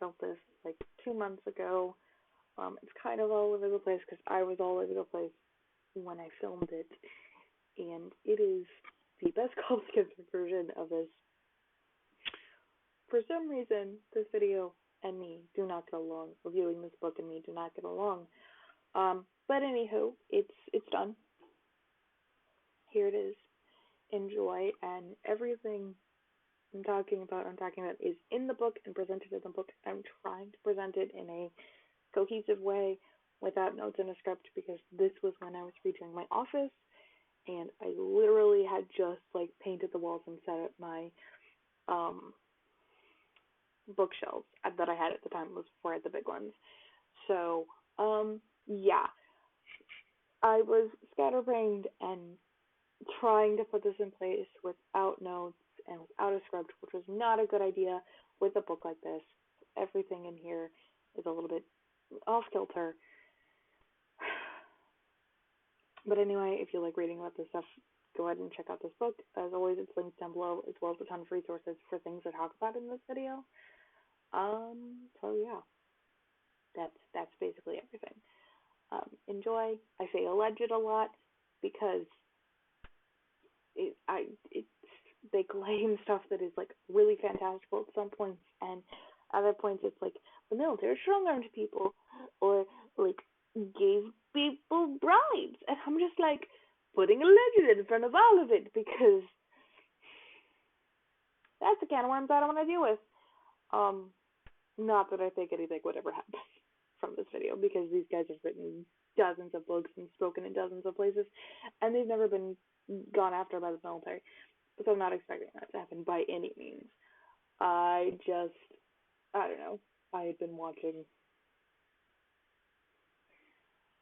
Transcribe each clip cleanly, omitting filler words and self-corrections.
filmed this like 2 months ago. It's kind of all over the place because I was all over the place when I filmed it, and it is the best called skeptic version of this. For some reason, this video and me do not get along. Reviewing this book and me do not get along. But anywho, it's done. Here it is. Enjoy, and everything I'm talking about is in the book and presented in the book. I'm trying to present it in a cohesive way without notes in a script because this was when I was redoing my office, and I literally had just like painted the walls and set up my bookshelves that I had at the time. It was before I had the big ones. So yeah, I was scatterbrained and trying to put this in place without notes and without a script, which was not a good idea with a book like this. Everything in here is a little bit off kilter. But anyway, if you like reading about this stuff, go ahead and check out this book. As always, it's linked down below, as well as a ton of resources for things I talk about in this video. So yeah, that's basically everything. Enjoy. I say alleged a lot because they claim stuff that is like really fantastical at some points, and other points it's like the military strong-armed people or like gave people bribes, and I'm just like putting alleged in front of all of it because that's a can of worms I don't want to deal with. Not that I think anything would ever happen from this video, because these guys have written dozens of books and spoken in dozens of places, and they've never been gone after by the military. So I'm not expecting that to happen by any means. I don't know. I had been watching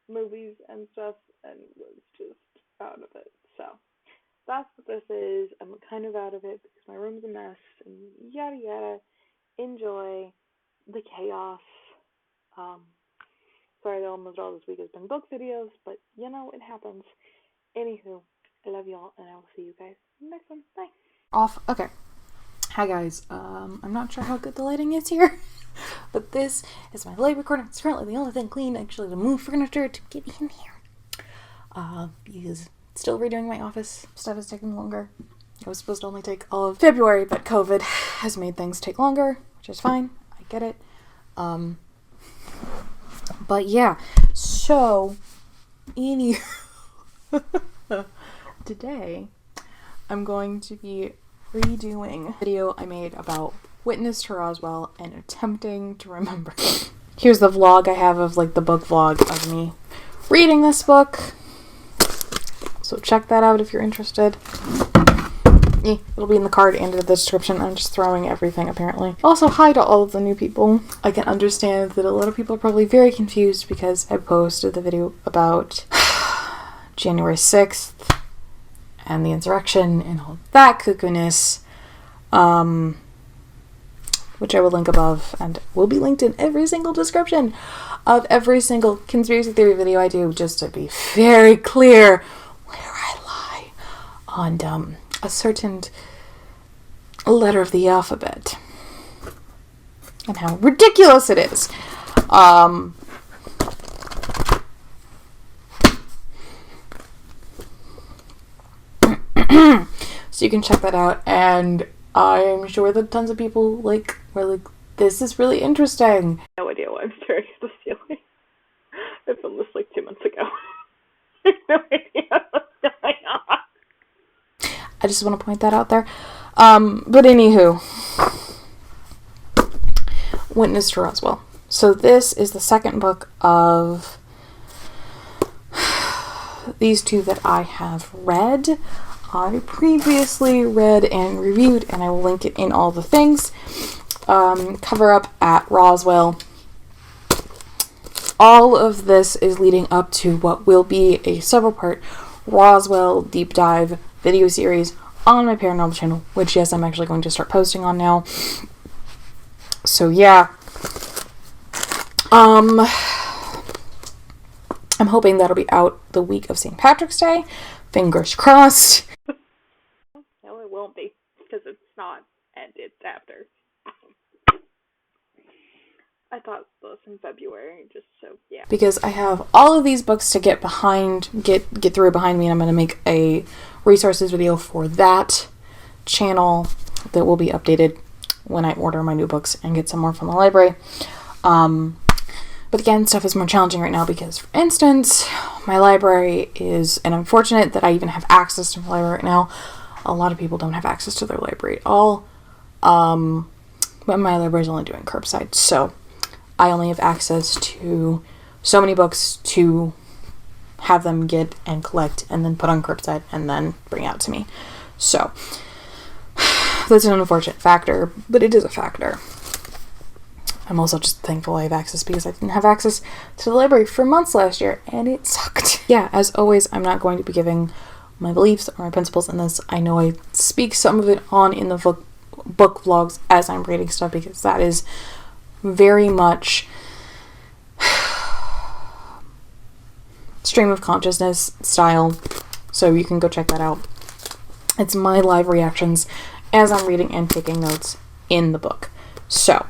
movies and stuff and was just out of it. So that's what this is. I'm kind of out of it because my room's a mess and yada yada. Enjoy the chaos. Sorry that almost all this week has been book videos, but you know, it happens. Anywho, I love y'all, and I will see you guys next one. Bye. Off. Okay. Hi guys. I'm not sure how good the lighting is here, but this is my light recording. It's currently the only thing clean, actually, to move furniture to get in here. Because still redoing my office. Stuff is taking longer. It was supposed to only take all of February, but COVID has made things take longer, which is fine. I get it. But yeah. So, today, I'm going to be redoing a video I made about Witness to Roswell and attempting to remember. Here's the vlog I have of like the book vlog of me reading this book. So check that out if you're interested. It'll be in the card and in the description. I'm just throwing everything apparently. Also, hi to all of the new people. I can understand that a lot of people are probably very confused because I posted the video about January 6th and the insurrection and all that cuckoo-ness, which I will link above and will be linked in every single description of every single conspiracy theory video I do, just to be very clear where I lie on a certain letter of the alphabet and how ridiculous it is. So you can check that out, and I'm sure that tons of people were like, this is really interesting. No idea why I'm staring at the ceiling. I filmed this like 2 months ago. I have no idea what's going on. I just want to point that out there. But anywho, Witness to Roswell. So this is the second book of these two that I have read. I previously read and reviewed, and I will link it in all the things. Cover up at Roswell. All of this is leading up to what will be a several-part Roswell deep dive video series on my paranormal channel, which, yes, I'm actually going to start posting on now. So, yeah. I'm hoping that'll be out the week of St. Patrick's Day. Fingers crossed. No, it won't be, because it's not, and it's after. I thought both in February, just so, yeah. Because I have all of these books to get through behind me, and I'm going to make a resources video for that channel that will be updated when I order my new books and get some more from the library. But again, stuff is more challenging right now because, for instance, my library is, and I'm fortunate that I even have access to my library right now. A lot of people don't have access to their library at all. But my library is only doing curbside, so I only have access to so many books to have them get and collect and then put on curbside and then bring out to me. So that's an unfortunate factor, but it is a factor. I'm also just thankful I have access because I didn't have access to the library for months last year, and it sucked. Yeah, as always, I'm not going to be giving my beliefs or my principles in this. I know I speak some of it on in the book vlogs as I'm reading stuff, because that is very much stream of consciousness style, so you can go check that out. It's my live reactions as I'm reading and taking notes in the book. So,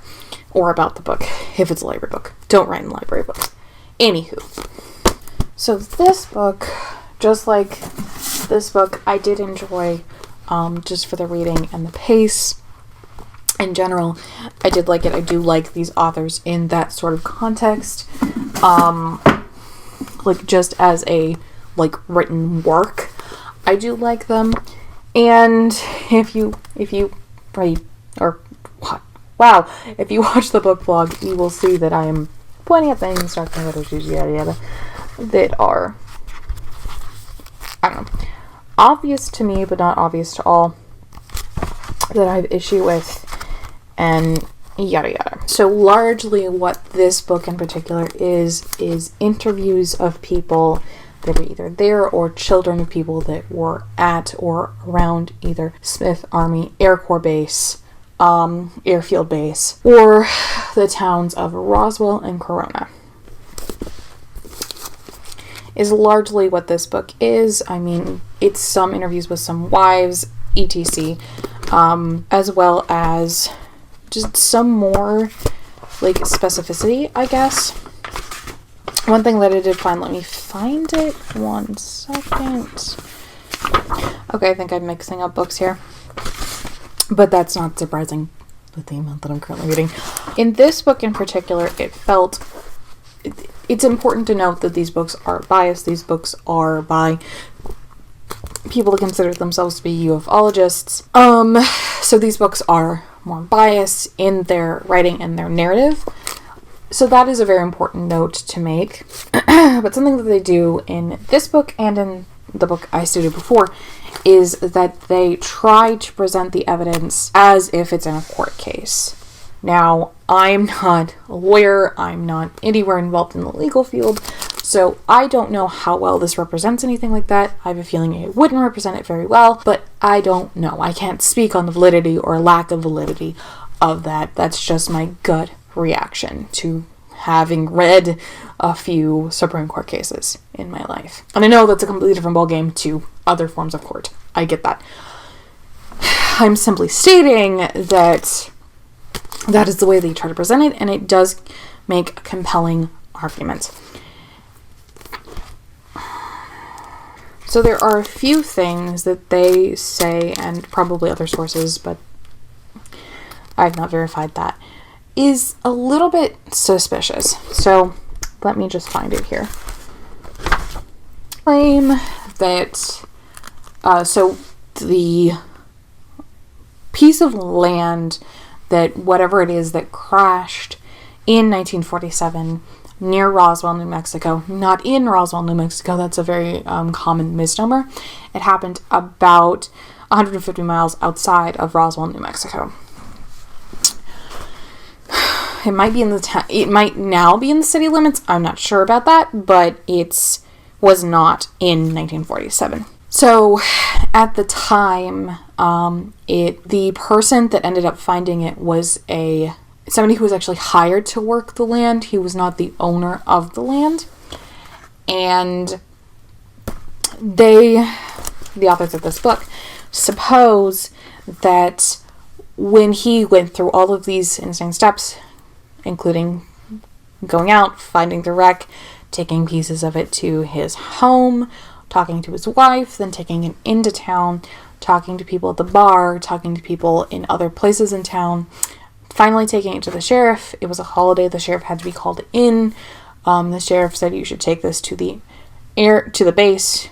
or about the book, if it's a library book. Don't write in library books. Anywho. So this book, just like this book, I did enjoy just for the reading and the pace. In general, I did like it. I do like these authors in that sort of context. Like just as a written work, I do like them. And if you read or wow, if you watch the book vlog, you will see that I am pointing at things, talking about issues, yada yada, that are, I don't know, obvious to me, but not obvious to all, that I have issue with, and yada yada. So largely what this book in particular is interviews of people that were either there or children of people that were at or around either Smith Army Air Corps Base, airfield base, or the towns of Roswell and Corona. Is largely what this book is. I mean, it's some interviews with some wives, etc., as well as just some more specificity, I guess. One thing that I did find, let me find it 1 second. Okay, I think I'm mixing up books here. But that's not surprising with the amount that I'm currently reading. In this book in particular, it's important to note that these books are biased. These books are by people that consider themselves to be ufologists. So these books are more biased in their writing and their narrative. So that is a very important note to make. But something that they do in this book and in the book I stated before is that they try to present the evidence as if it's in a court case. Now, I'm not a lawyer. I'm not anywhere involved in the legal field, so I don't know how well this represents anything like that. I have a feeling it wouldn't represent it very well, but I don't know. I can't speak on the validity or lack of validity of that. That's just my gut reaction to having read a few Supreme Court cases in my life. And I know that's a completely different ballgame to other forms of court. I get that. I'm simply stating that that is the way they try to present it, and it does make a compelling argument. So there are a few things that they say, and probably other sources, but I've not verified that, is a little bit suspicious. So let me just find it here. Claim that so the piece of land that whatever it is that crashed in 1947 near Roswell, New Mexico, not in Roswell, New Mexico, that's a very common misnomer. It happened about 150 miles outside of Roswell, New Mexico. It might be in the it might now be in the city limits. I'm not sure about that, but it was not in 1947. So, at the time, the person that ended up finding it was somebody who was actually hired to work the land. He was not the owner of the land, and the authors of this book suppose that when he went through all of these insane steps, including going out, finding the wreck, taking pieces of it to his home, talking to his wife, then taking it into town, talking to people at the bar, talking to people in other places in town, finally taking it to the sheriff. It was a holiday. The sheriff had to be called in. The sheriff said, you should take this to the base,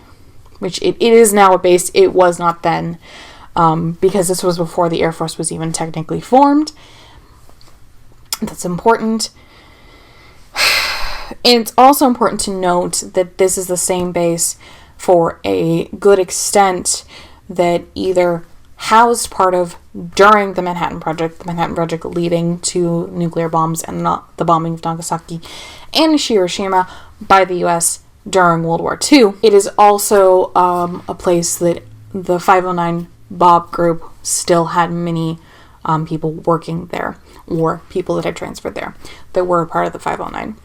which it is now a base. It was not then, because this was before the Air Force was even technically formed. That's important. And it's also important to note that this is the same base for a good extent that either housed part of during the Manhattan Project leading to nuclear bombs and not the bombing of Nagasaki and Hiroshima by the U.S. during World War II. It is also a place that the 509 Bob group still had many people working there, or people that had transferred there that were a part of the 509.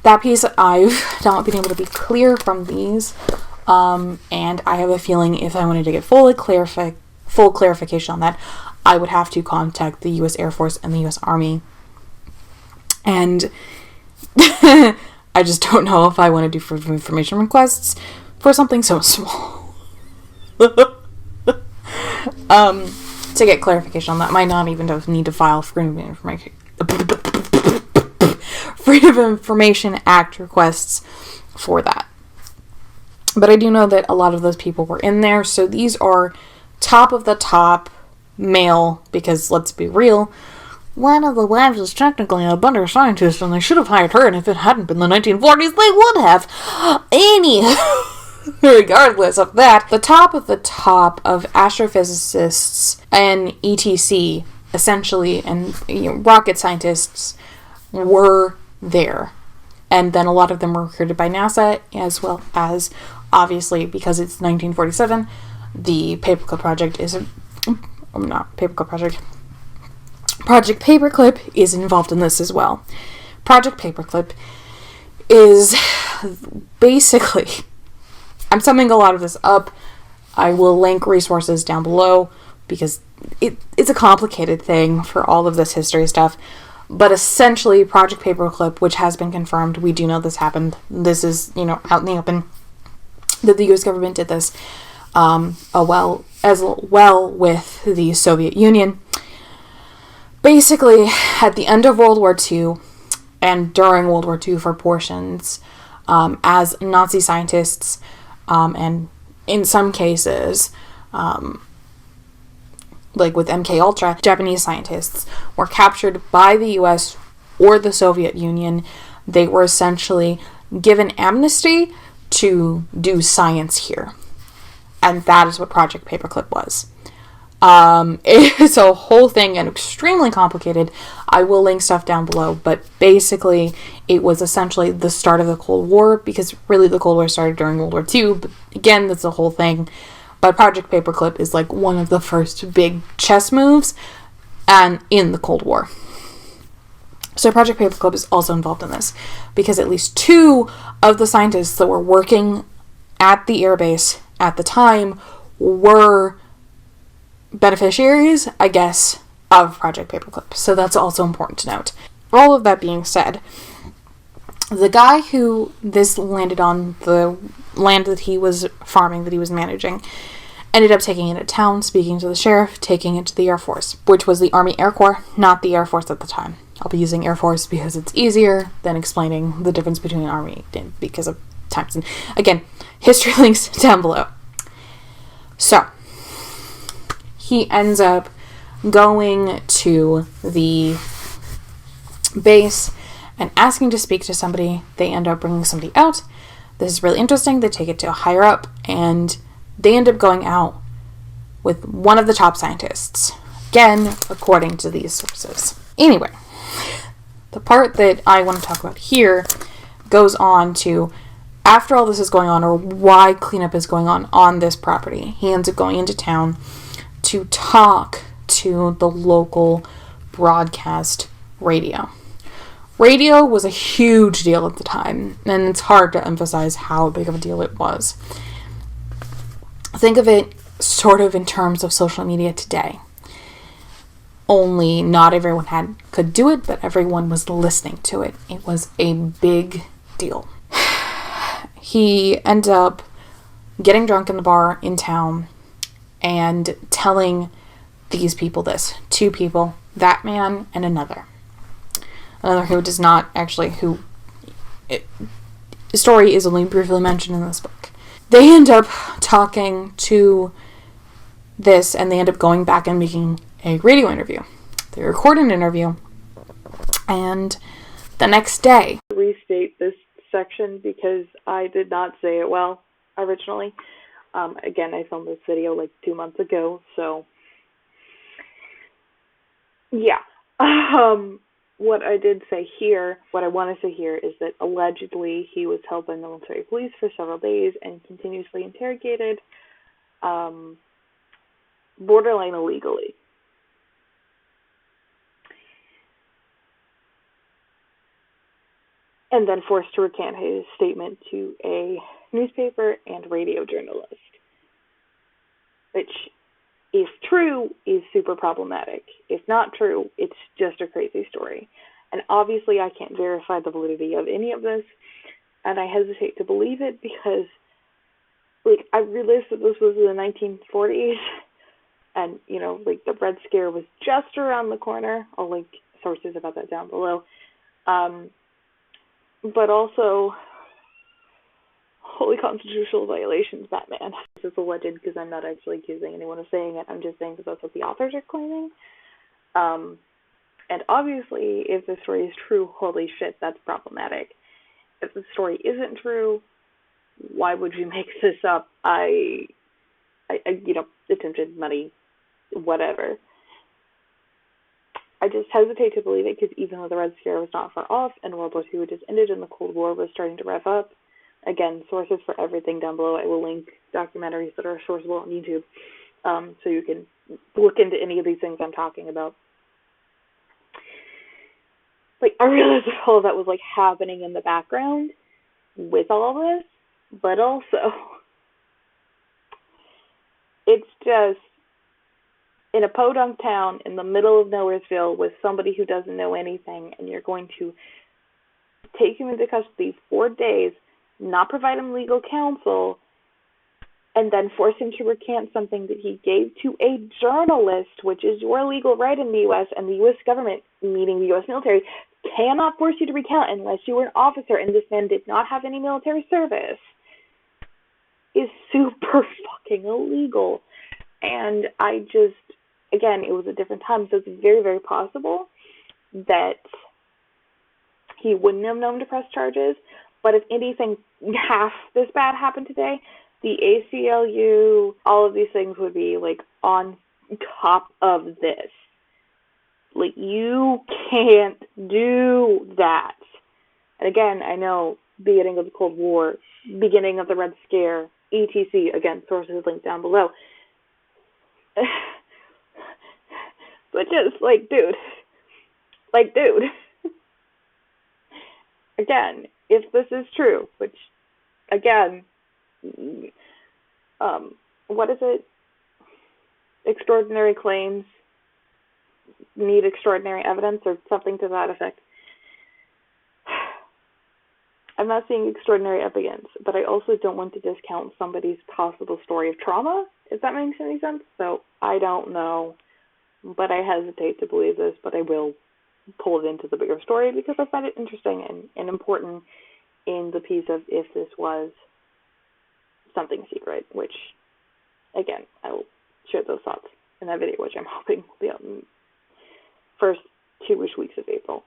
That piece I've not been able to be clear from these, and I have a feeling if I wanted to get full clarification on that, I would have to contact the U.S. Air Force and the U.S. Army. And I just don't know if I want to do information requests for something so small. To get clarification on that, might not even need to file Freedom of Information Act requests for that. But I do know that a lot of those people were in there, so these are top of the top male, because let's be real, one of the wives is technically a better scientist, and they should have hired her, and if it hadn't been the 1940s, they would have. Regardless of that, the top of the top of astrophysicists and ETC, essentially, and rocket scientists were there. And then a lot of them were recruited by NASA, as well as, obviously, because it's 1947, the Paperclip Project is Project Paperclip is involved in this as well. Project Paperclip is basically, I'm summing a lot of this up. I will link resources down below because it's a complicated thing for all of this history stuff. But essentially, Project Paperclip, which has been confirmed, we do know this happened. This is, out in the open, that the U.S. government did this as well with the Soviet Union. Basically, at the end of World War II and during World War II for portions, as Nazi scientists, and in some cases, like with MK Ultra, Japanese scientists were captured by the US or the Soviet Union. They were essentially given amnesty to do science here. And that is what Project Paperclip was. It's a whole thing and extremely complicated. I will link stuff down below, but basically it was essentially the start of the Cold War, because really the Cold War started during World War II, but again, that's the whole thing. But Project Paperclip is like one of the first big chess moves and in the Cold War. So Project Paperclip is also involved in this, because at least 2 of the scientists that were working at the airbase at the time were beneficiaries, I guess, of Project Paperclip. So that's also important to note. All of that being said, the guy who this landed on, the land that he was farming, that he was managing, ended up taking it to town, speaking to the sheriff, taking it to the Air Force, which was the Army Air Corps, not the Air Force at the time. I'll be using Air Force because it's easier than explaining the difference between Army because of times. And again, history links down below. So, he ends up going to the base and asking to speak to somebody. They end up bringing somebody out. This is really interesting. They take it to a higher up, and they end up going out with one of the top scientists. Again, according to these sources. Anyway, the part that I want to talk about here goes on to, after all this is going on, or why cleanup is going on this property, he ends up going into town to talk to the local broadcast radio. Radio was a huge deal at the time, and it's hard to emphasize how big of a deal it was. Think of it sort of in terms of social media today. only not everyone could do it, but everyone was listening to it. It was a big deal. He ended up getting drunk in the bar in town and telling these people this. 2 people, that man and another who does not actually, the story is only briefly mentioned in this book. They end up talking to this, and they end up going back and making a radio interview. They record an interview, and the next day... Restate this section because I did not say it well originally. Again, I filmed this video like 2 months ago, so... Yeah. What I did say here, what I want to say here is that allegedly he was held by military police for several days and continuously interrogated, borderline illegally. And then forced to recant his statement to a newspaper and radio journalist. Which, if true, is super problematic. If not true, it's just a crazy story. And obviously I can't verify the validity of any of this, and I hesitate to believe it because, like, I realized that this was in the 1940s, and, you know, like, the Red Scare was just around the corner. I'll link sources about that down below. But also, holy constitutional violations, Batman. This is alleged because I'm not actually accusing anyone of saying it. I'm just saying that that's what the authors are claiming. And obviously, if the story is true, holy shit, that's problematic. If the story isn't true, why would you make this up? I you know, attempted money, whatever. I just hesitate to believe it because even though the Red Scare was not far off and World War II had just ended and the Cold War was starting to rev up, again, sources for everything down below. I will link documentaries that are sourceable on YouTube, so you can look into any of these things I'm talking about. Like, I realized that all of that was, like, happening in the background with all this, but also, it's just, in a podunk town in the middle of Nowheresville with somebody who doesn't know anything, and you're going to take him into custody 4 days, not provide him legal counsel, and then force him to recant something that he gave to a journalist, which is your legal right in the U.S., and the U.S. government, meaning the U.S. military, cannot force you to recount unless you were an officer, and this man did not have any military service, is super fucking illegal. And I just, again, it was a different time, so it's very, very possible that he wouldn't have known to press charges. But if anything half this bad happened today, the ACLU, all of these things would be, like, on top of this. Like, you can't do that. And again, I know, beginning of the Cold War, beginning of the Red Scare, etc. Again, sources linked down below. But just, like, dude. Again, if this is true, which, again, what is it? Extraordinary claims need extraordinary evidence or something to that effect. I'm not seeing extraordinary evidence, but I also don't want to discount somebody's possible story of trauma, if that makes any sense. So, I don't know, but I hesitate to believe this, but I will pull it into the bigger story because I find it interesting and important in the piece of if this was something secret, which, again, I will share those thoughts in that video, which I'm hoping will be out in the first 2-ish weeks of April.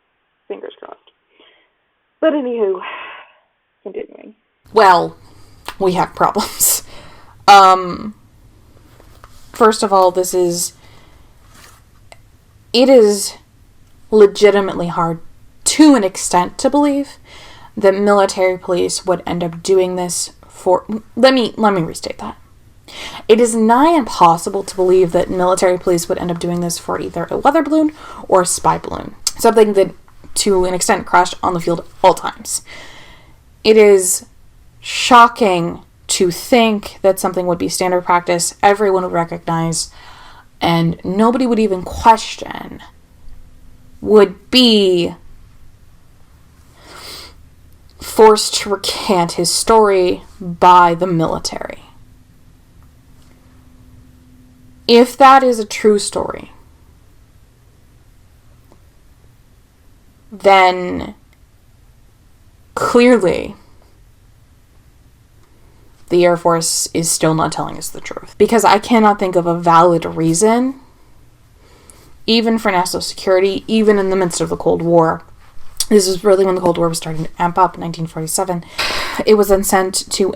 Fingers crossed. But anywho, continuing. Well, we have problems. First of all, it is legitimately hard to an extent to believe that military police would end up doing this for... Let me restate that. It is nigh impossible to believe that military police would end up doing this for either a weather balloon or a spy balloon. Something that, to an extent, crashed on the field all times. It is shocking to think that something would be standard practice, everyone would recognize, and nobody would even question would be forced to recant his story by the military. If that is a true story, then clearly the Air Force is still not telling us the truth. Because I cannot think of a valid reason, even for national security, even in the midst of the Cold War. This is really when the Cold War was starting to amp up in 1947. It was then sent to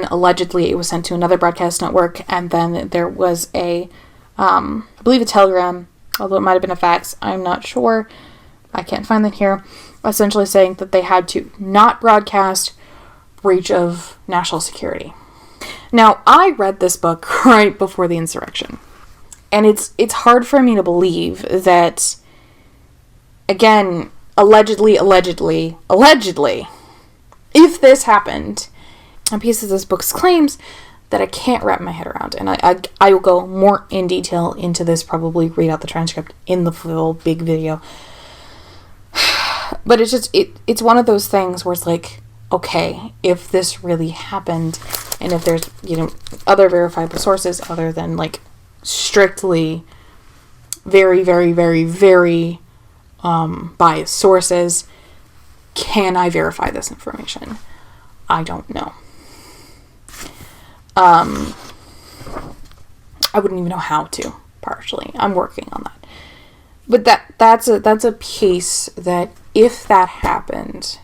allegedly it was sent to another broadcast network, and then there was I believe a telegram, although it might have been a fax, I'm not sure. I can't find that here. Essentially saying that they had to not broadcast breach of national security. Now, I read this book right before the insurrection. And it's hard for me to believe that, again, allegedly, if this happened, a piece of this book's claims that I can't wrap my head around. And I will go more in detail into this, probably read out the transcript in the full big video. But it's just, it's one of those things where it's like, okay, if this really happened, and if there's, other verifiable sources other than, like, strictly very, very, very, very biased sources, can I verify this information? I don't know. I wouldn't even know how to, partially. I'm working on that. But that's a piece that, if that happened,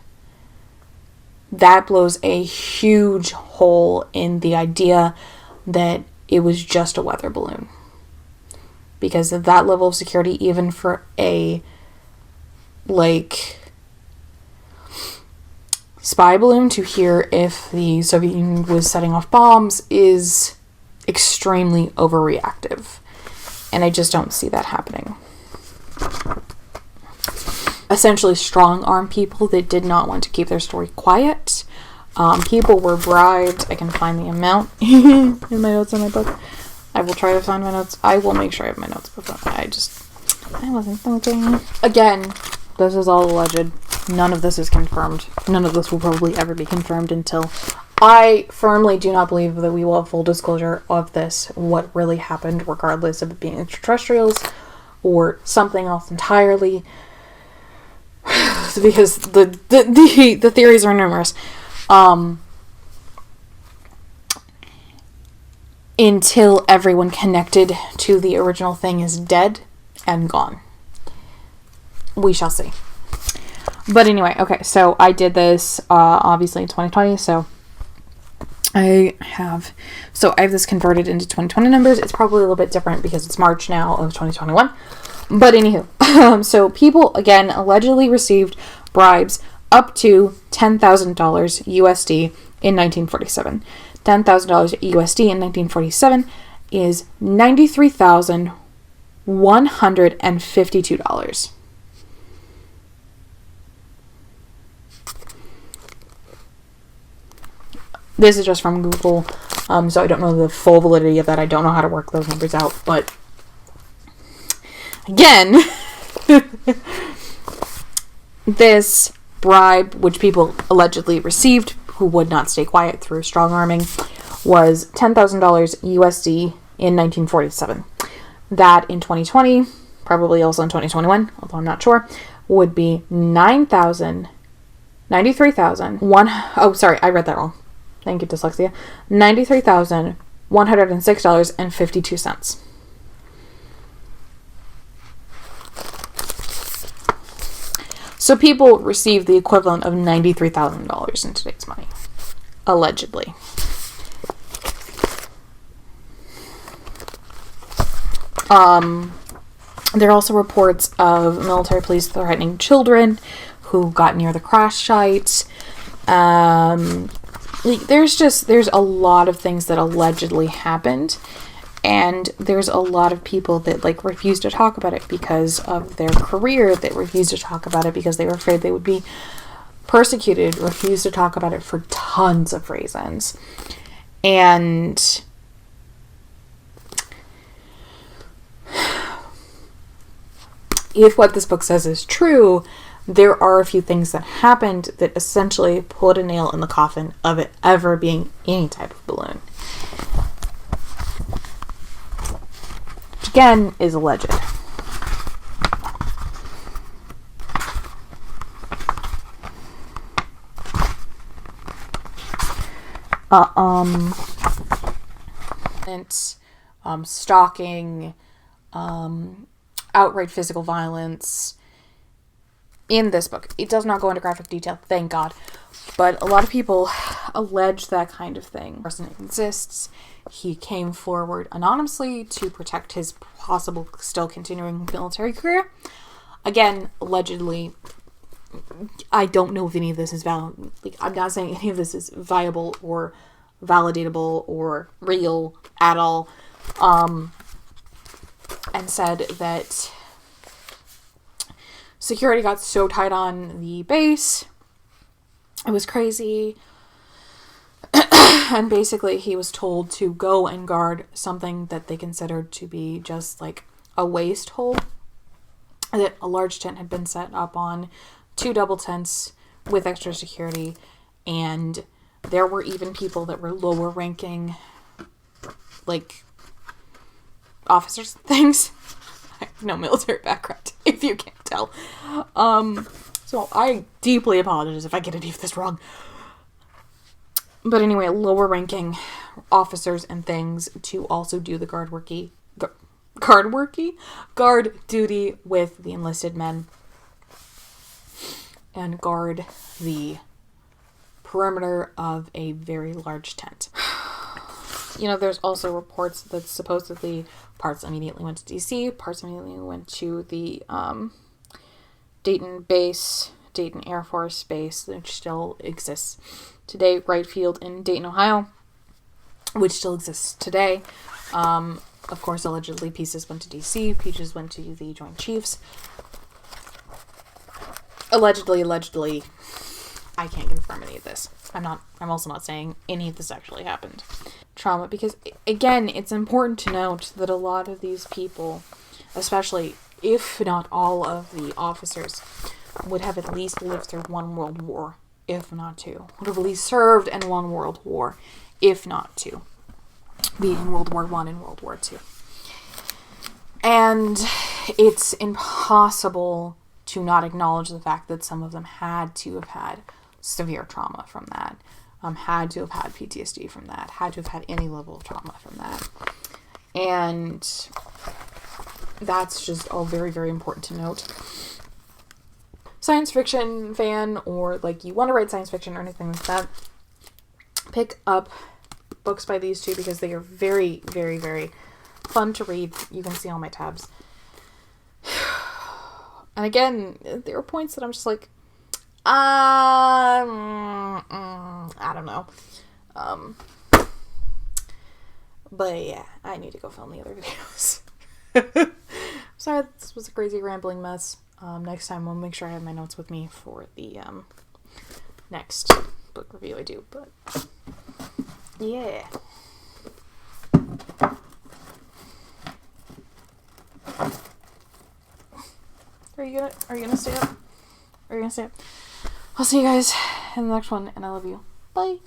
that blows a huge hole in the idea that it was just a weather balloon. Because of that level of security, even for a, spy balloon to hear if the Soviet Union was setting off bombs is extremely overreactive. And I just don't see that happening. Essentially strong-arm people that did not want to keep their story quiet. People were bribed. I can find the amount in my notes in my book. I will try to find my notes. I will make sure I have my notes before. I wasn't thinking. Again, this is all alleged. None of this is confirmed. None of this will probably ever be confirmed until I firmly do not believe that we will have full disclosure of this, what really happened, regardless of it being extraterrestrials or something else entirely. Because the theories are numerous. Until everyone connected to the original thing is dead and gone. We shall see. But anyway, okay, so I did this obviously in 2020, so I have this converted into 2020 numbers. It's probably a little bit different because it's March now of 2021. But anywho, so people, again, allegedly received bribes up to $10,000 USD in 1947. $10,000 USD in 1947 is $93,152. This is just from Google, so I don't know the full validity of that. I don't know how to work those numbers out, but again, this bribe, which people allegedly received who would not stay quiet through strong arming, was $10,000 USD in 1947. That in 2020, probably also in 2021, although I'm not sure, would be I read that wrong. Thank you, dyslexia. $93,106.52. So people received the equivalent of $93,000 in today's money. Allegedly. There are also reports of military police threatening children who got near the crash site. There's a lot of things that allegedly happened, and there's a lot of people that refuse to talk about it because of their career, that refuse to talk about it because they were afraid they would be persecuted, refuse to talk about it for tons of reasons. And if what this book says is true, there are a few things that happened that essentially put a nail in the coffin of it ever being any type of balloon. Which again is alleged. Stalking, outright physical violence in this book. It does not go into graphic detail, thank God. But a lot of people allege that kind of thing. The person exists. He came forward anonymously to protect his possible still continuing military career. Again, allegedly. I don't know if any of this is valid. Like, I'm not saying any of this is viable or validatable or real at all. And said that security got so tight on the base, it was crazy. And basically he was told to go and guard something that they considered to be just like a waste hole. That a large tent had been set up on, 2 double tents with extra security, and there were even people that were lower ranking, like, officers and things. I have no military background, if you can't tell. So I deeply apologize if I get any of this wrong. But anyway, lower ranking officers and things to also do the guard duty with the enlisted men and guard the perimeter of a very large tent. You know, there's also reports that supposedly parts immediately went to DC, parts immediately went to the Dayton Air Force Base, which still exists today, Wright Field in Dayton, Ohio, which still exists today. Of course, allegedly I'm went to DC, pieces went to the Joint Chiefs. Allegedly, I can't confirm any of this. I'm also not saying any of this actually happened. Trauma, because again, it's important to note that a lot of these people, especially if not all of the officers, would have at least lived through one world war, if not two. Would have at least served in one world war, if not two. Being World War I and World War II. And it's impossible to not acknowledge the fact that some of them had to have had severe trauma from that, had to have had PTSD from that, had to have had any level of trauma from that. And that's just all very, very important to note. Science fiction fan, or like you want to write science fiction or anything like that, pick up books by these two because they are very, very, very fun to read. You can see all my tabs. And again, there are points that I'm just like, I don't know. But yeah, I need to go film the other videos. Sorry, this was a crazy rambling mess. Next time I'll make sure I have my notes with me for the next book review I do. But yeah. Are you gonna stay up? Are you gonna stay up? I'll see you guys in the next one, and I love you. Bye.